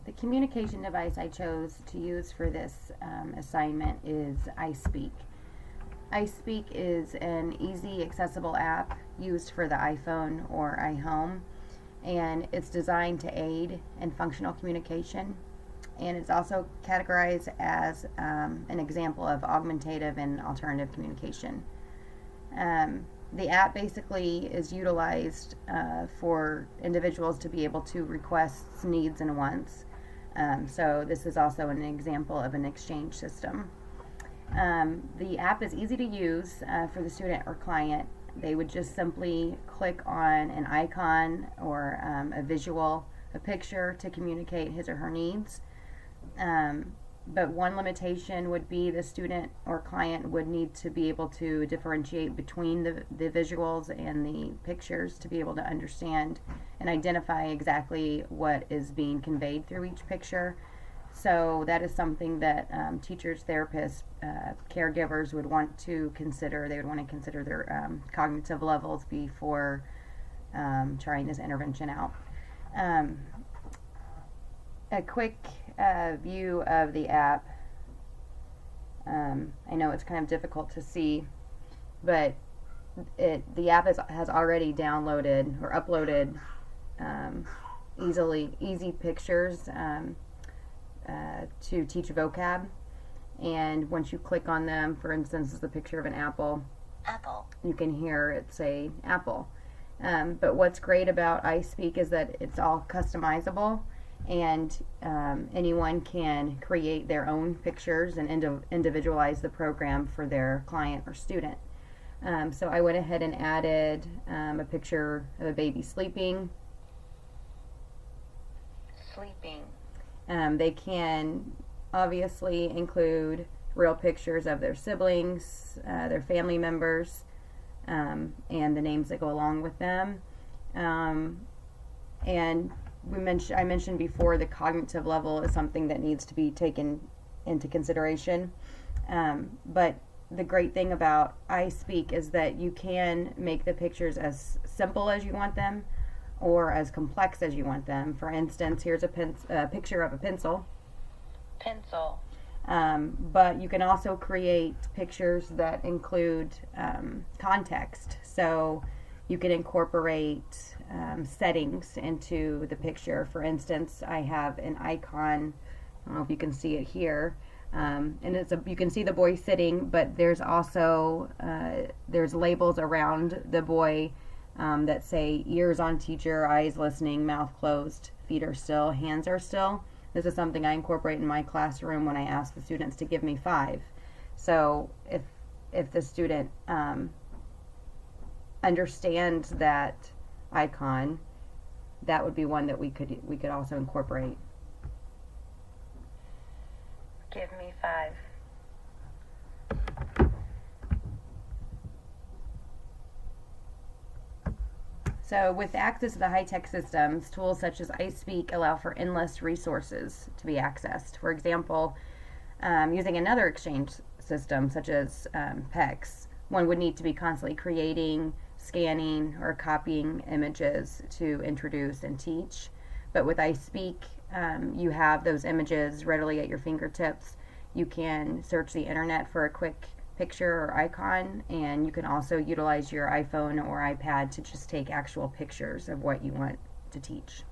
The communication device I chose to use for this assignment is iSpeak. iSpeak is an easy, accessible app used for the iPhone or iHome, and it's designed to aid in functional communication. And it's also categorized as an example of augmentative and alternative communication. The app basically is utilized for individuals to be able to request needs and wants. So this is also an example of an exchange system. The app is easy to use for the student or client. They would just simply click on an icon or a visual, a picture to communicate his or her needs. But one limitation would be the student or client would need to be able to differentiate between the visuals and the pictures to be able to understand and identify exactly what is being conveyed through each picture. So that is something that teachers, therapists, caregivers would want to consider. They would want to consider their cognitive levels before trying this intervention out. A quick view of the app. I know it's kind of difficult to see, but the app has already downloaded or uploaded easy pictures to teach vocab. And once you click on them, for instance, this is a picture of an apple. Apple. You can hear it say apple. But what's great about iSpeak is that it's all customizable, and anyone can create their own pictures and individualize the program for their client or student. So I went ahead and added a picture of a baby sleeping. Sleeping. They can obviously include real pictures of their siblings, their family members, and the names that go along with them. And I mentioned before the cognitive level is something that needs to be taken into consideration. But the great thing about iSpeak is that you can make the pictures as simple as you want them or as complex as you want them. For instance, here's a picture of a pencil. Pencil. But you can also create pictures that include context. So you can incorporate settings into the picture. For instance, I have an icon. I don't know if you can see it here. And you can see the boy sitting, but there's also there's labels around the boy that say ears on teacher, eyes listening, mouth closed, feet are still, hands are still. This is something I incorporate in my classroom when I ask the students to give me 5. So if the student understands that icon, that would be one that we could also incorporate. Give me 5. So with access to the high-tech systems, tools such as iSpeak allow for endless resources to be accessed. For example, using another exchange system such as PEX, one would need to be constantly creating, scanning, or copying images to introduce and teach. But with iSpeak, you have those images readily at your fingertips. You can search the internet for a quick picture or icon, and you can also utilize your iPhone or iPad to just take actual pictures of what you want to teach.